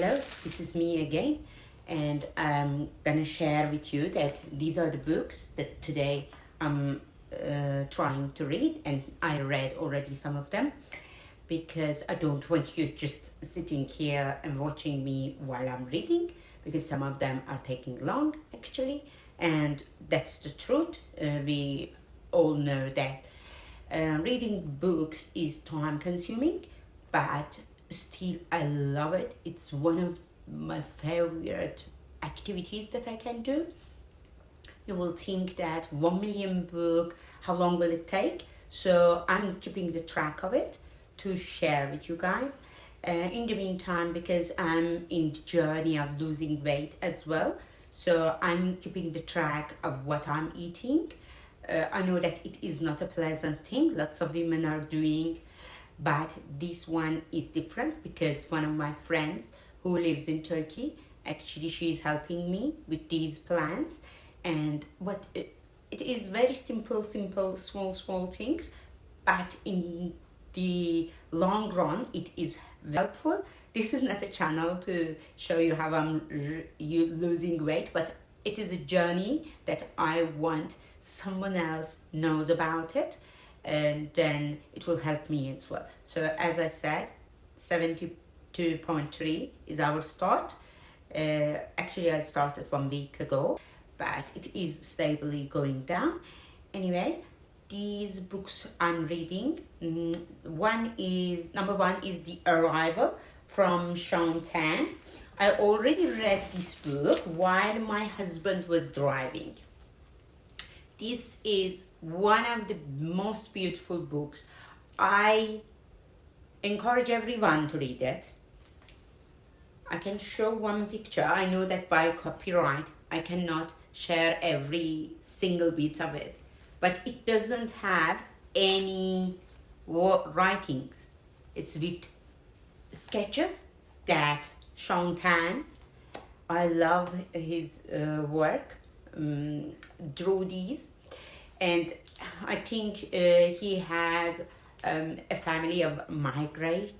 Hello, this is me again, and I'm gonna share with you that these are the books that today I'm trying to read, and I read already some of them because I don't want you just sitting here and watching me while I'm reading, because some of them are taking long actually, and that's the truth. We all know that reading books is time consuming, but still I love it. It's one of my favorite activities that I can do. You will think that 1 million book, how long will it take? So I'm keeping the track of it to share with you guys. In the meantime, because I'm in the journey of losing weight as well, so I'm keeping the track of what I'm eating. I know that it is not a pleasant thing, lots of women are doing, but this one is different because one of my friends who lives in Turkey, actually she's helping me with these plans. And what it is very simple, small things, but in the long run it is helpful. This is not a channel to show you how I'm losing weight, but it is a journey that I want someone else knows about it, and then it will help me as well. So as I said, 72.3 is our start. Actually I started 1 week ago, but it is stably going down. Anyway, these books I'm reading, number one is The Arrival from Shaun Tan. I already read this book while my husband was driving. This is one of the most beautiful books. I encourage everyone to read it. I can show one picture. I know that by copyright I cannot share every single bit of it, but it doesn't have any writings. It's with sketches that Shaun Tan, I love his work, drew these, and I think he has a family of migrated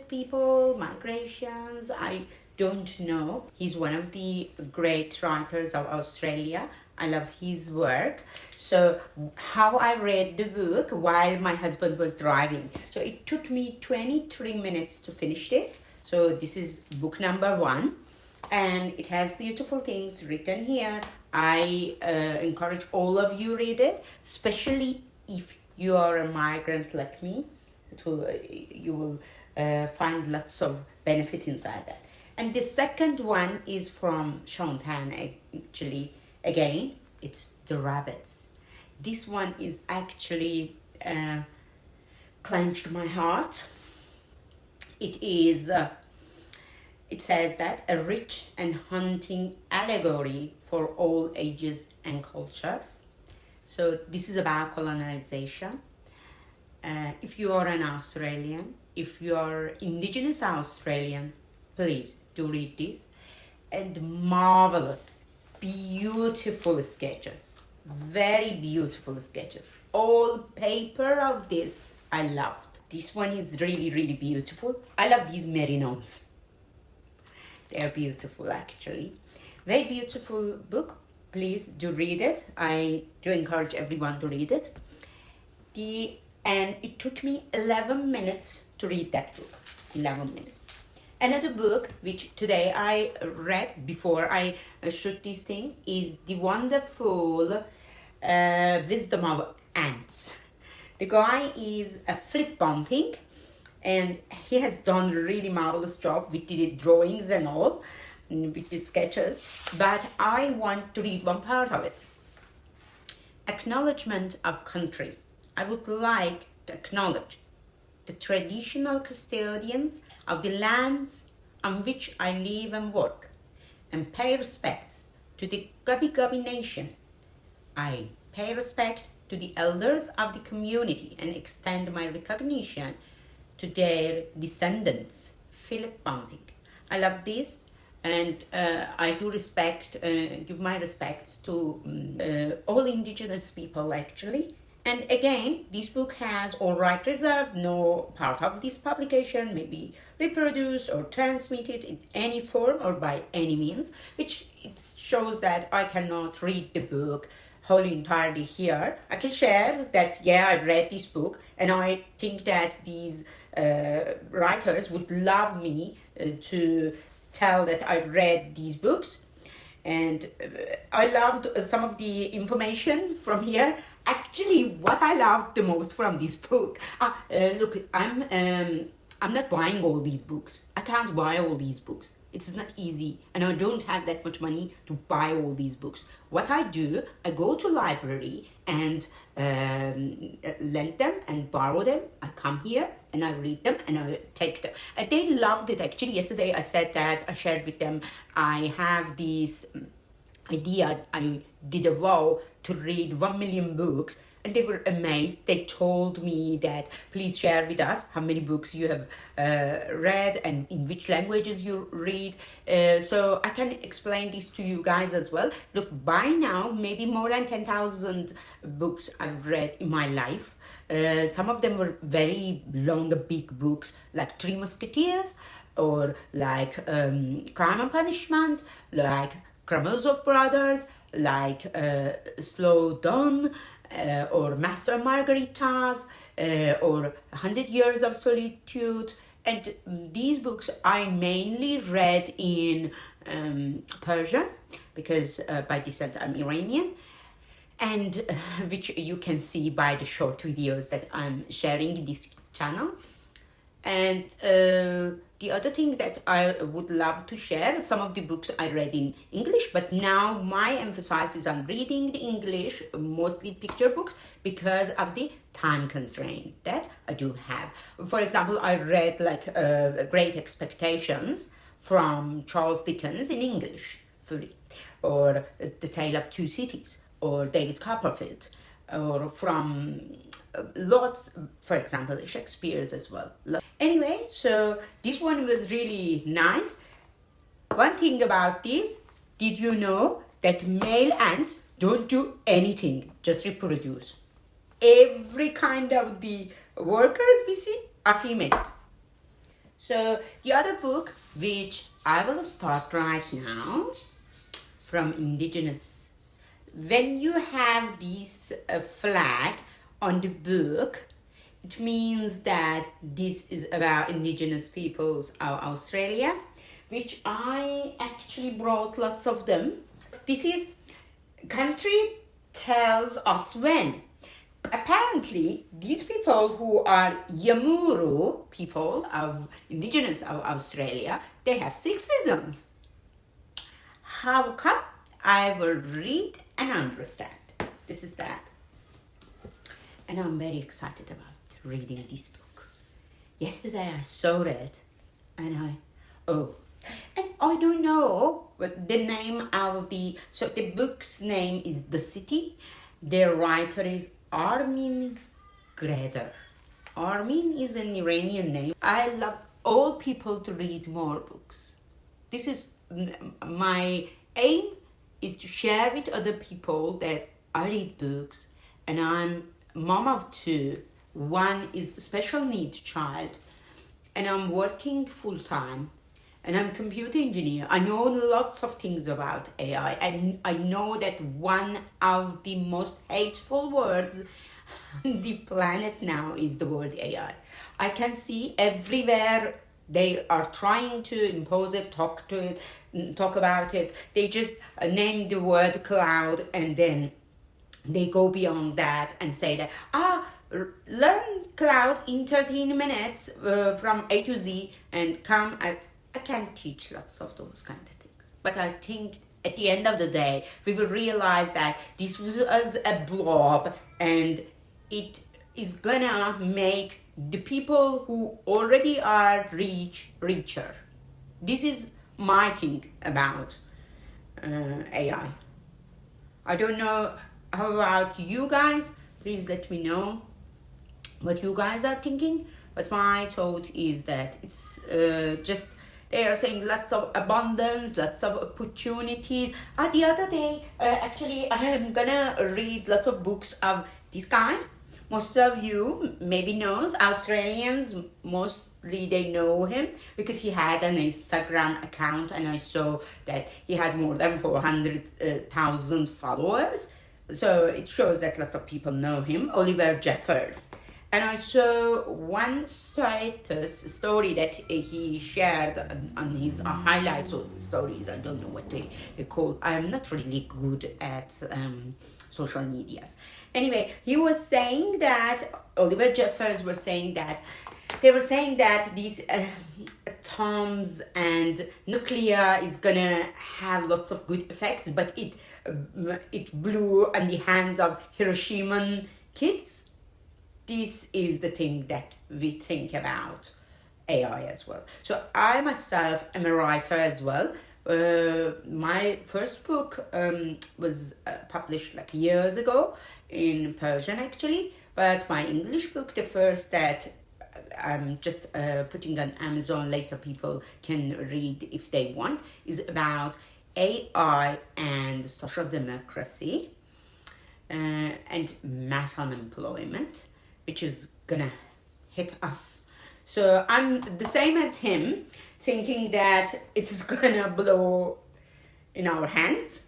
people, migrations, I don't know. He's one of the great writers of Australia. I love his work. So how I read the book while my husband was driving. So it took me 23 minutes to finish this. So this is book number 1, and it has beautiful things written here. I encourage all of you read it, especially if you are a migrant like me. You will find lots of benefit inside that. And the second one is from Shaun Tan, actually. Again, it's The Rabbits. This one is actually clenched my heart. It says that a rich and haunting allegory for all ages and cultures. So this is about colonization. If you are an Australian, if you are Indigenous Australian, please do read this. And marvelous, beautiful sketches, very beautiful sketches. All paper of this I loved. This one is really beautiful. I love these merinos. They're beautiful actually. Very beautiful book. Please do read it. I do encourage everyone to read it. And it took me 11 minutes to read that book. 11 minutes. Another book which today I read before I shoot this thing is The Wonderful Wisdom of Ants. The guy is a flip bumping, and he has done a really marvelous job with the drawings and all, with the sketches, but I want to read one part of it. Acknowledgement of country. I would like to acknowledge the traditional custodians of the lands on which I live and work, and pay respects to the Gubbi Gubbi Nation. I pay respect to the elders of the community and extend my recognition to their descendants. Philip Bunting. I love this, and I do respect, give my respects to all Indigenous people actually, And again, this book has all right reserved. No part of this publication may be reproduced or transmitted in any form or by any means, which it shows that I cannot read the book wholly entirely here. I can share that, yeah, I read this book, and I think that these writers would love me to tell that I read these books. And I loved some of the information from here. Actually, what I loved the most from this book, look, I'm not buying all these books. I can't buy all these books. It's not easy, and I don't have that much money to buy all these books. What I do, I go to library and lend them and borrow them. I come here and I read them and I take them. And they loved it. Actually, yesterday I said that, I shared with them, I have this idea, I did a vow to read 1 million books, and they were amazed. They told me that, please share with us how many books you have read and in which languages you read. So I can explain this to you guys as well. Look, by now, maybe more than 10,000 books I've read in my life. Some of them were very long, big books, like Three Musketeers, or like Crime and Punishment, like Karamazov Brothers, like Slow Dawn, or Master and Margaritas, or 100 Years of Solitude. And these books I mainly read in Persian, because by descent I'm Iranian, and which you can see by the short videos that I'm sharing in this channel. And the other thing that I would love to share, some of the books I read in English, but now my emphasis is on reading the English, mostly picture books, because of the time constraint that I do have. For example, I read like Great Expectations from Charles Dickens in English fully, or The Tale of Two Cities, or David Copperfield, or from lots, for example, Shakespeare's as well. Anyway, so this one was really nice. One thing about this, did you know that male ants don't do anything, just reproduce? Every kind of the workers we see are females. So the other book, which I will start right now, from Indigenous. When you have this flag on the book, it means that this is about Indigenous peoples of Australia, which I actually brought lots of them. This is country tells us when. Apparently, these people who are Yamuru people of Indigenous of Australia, they have 6 seasons. How come? I will read and understand. This is that. And I'm very excited about reading this book. Yesterday I saw it and I don't know what the name of so the book's name is The City. The writer is Armin Greder. Armin is an Iranian name. I love all people to read more books. This is my aim, is to share with other people that I read books, and I'm mom of 2. One is special needs child, and I'm working full time, and I'm computer engineer. I know lots of things about AI, and I know that one of the most hateful words on the planet now is the word AI. I can see everywhere they are trying to impose it, talk about it. They just name the word cloud, and then they go beyond that and say that, learn cloud in 13 minutes from A to Z and come. I can teach lots of those kind of things. But I think at the end of the day, we will realize that this was a blob, and it is gonna make the people who already are richer. This is my thing about AI. I don't know how about you guys. Please let me know what you guys are thinking. But my thought is that it's just, they are saying lots of abundance, lots of opportunities. The other day, actually, I am gonna read lots of books of this guy, Most of you maybe knows, Australians mostly they know him because he had an Instagram account, and I saw that he had more than 400,000 followers. So it shows that lots of people know him, Oliver Jeffers. And I saw one status story that he shared on his highlights or stories. I don't know what they call. I'm not really good at social medias. Anyway, he was saying that, Oliver Jeffers was saying that, they were saying that these atoms and nuclear is gonna have lots of good effects, but it blew on the hands of Hiroshima kids. This is the thing that we think about AI as well. So I myself am a writer as well. My first book was published like years ago in Persian actually, but my English book, the first that I'm just putting on Amazon, later people can read if they want, is about AI and social democracy and mass unemployment, which is gonna hit us. So I'm the same as him, thinking that it's gonna blow in our hands.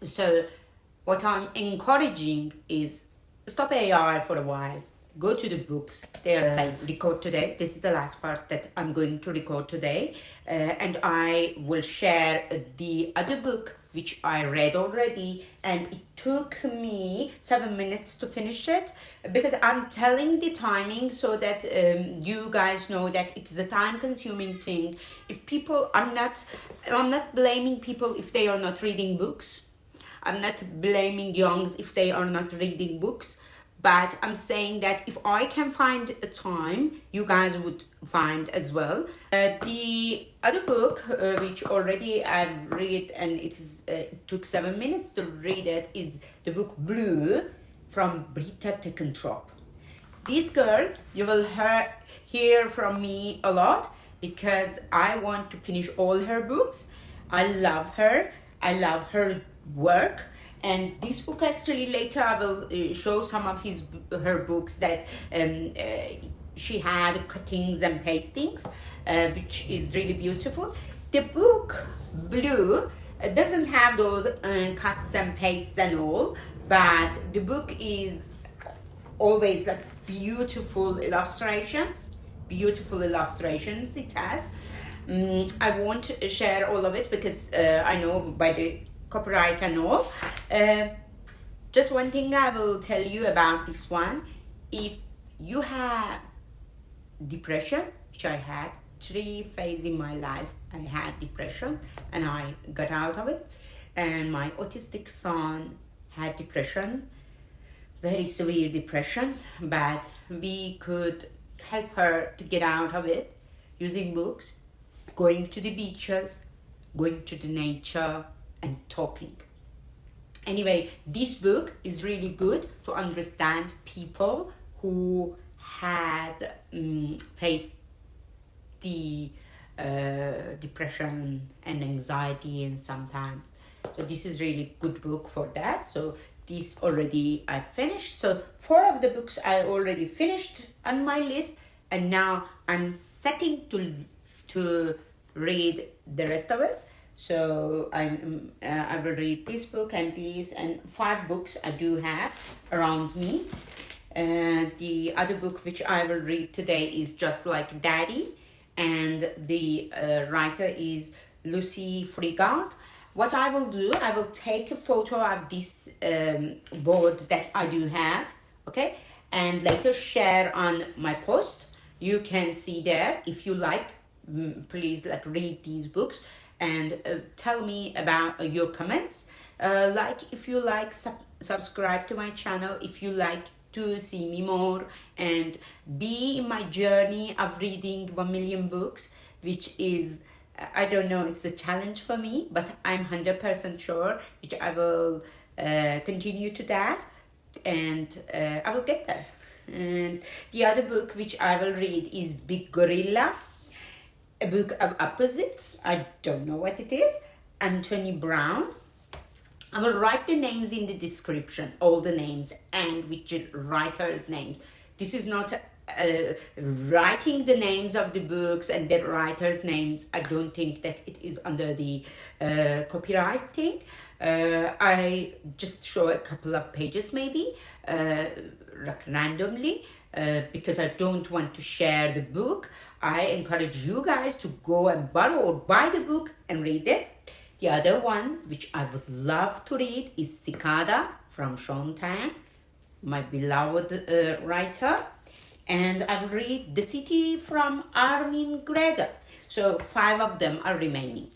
So what I'm encouraging is stop AI for a while. Go to the books. They are safe. Record today. This is the last part that I'm going to record today. And I will share the other book which I read already, and it took me 7 minutes to finish it because I'm telling the timing so that you guys know that it is a time-consuming thing. If people, I'm not blaming people if they are not reading books. I'm not blaming youngs if they are not reading books. But I'm saying that if I can find a time, you guys would find as well. The other book, which already I've read, and it took 7 minutes to read it, is the book Blue from Britta Teckentrup. This girl, you will hear from me a lot because I want to finish all her books. I love her. I love her work. And this book actually later I will show some of her books that she had cuttings and pastings, which is really beautiful. The book Blue doesn't have those cuts and pastes and all, but the book is always like beautiful illustrations. It has. I won't share all of it because I know by the copyright and all. Just one thing I will tell you about this one. If you have depression, which I had 3 phases in my life, I had depression and I got out of it. And my autistic son had depression, very severe depression, but we could help her to get out of it using books, going to the beaches, going to the nature, and talking. Anyway, this book is really good to understand people who had faced the depression and anxiety, and sometimes. So this is really good book for that. So this already I finished. So 4 of the books I already finished on my list, and now I'm setting to read the rest of it. So I will read this book and these, and 5 books I do have around me. The other book which I will read today is Just Like Daddy, and the writer is Lucy Frigard. What I will do, I will take a photo of this board that I do have, okay, and later share on my post. You can see there. If you like, please read these books and tell me about your comments. If you like, subscribe to my channel if you like to see me more and be in my journey of reading 1 million books, which is, I don't know, it's a challenge for me, but I'm 100% sure which I will continue to that, and I will get there. And the other book which I will read is Big Gorilla, a book of opposites. I don't know what it is. Anthony Brown. I will write the names in the description, all the names, and which writers' names. This is not writing the names of the books and the writers' names. I don't think that it is under the copywriting. I just show a couple of pages maybe, randomly, because I don't want to share the book. I encourage you guys to go and borrow or buy the book and read it. The other one, which I would love to read, is Cicada from Shaun Tan, my beloved writer. And I will read The City from Armin Greda. So 5 of them are remaining.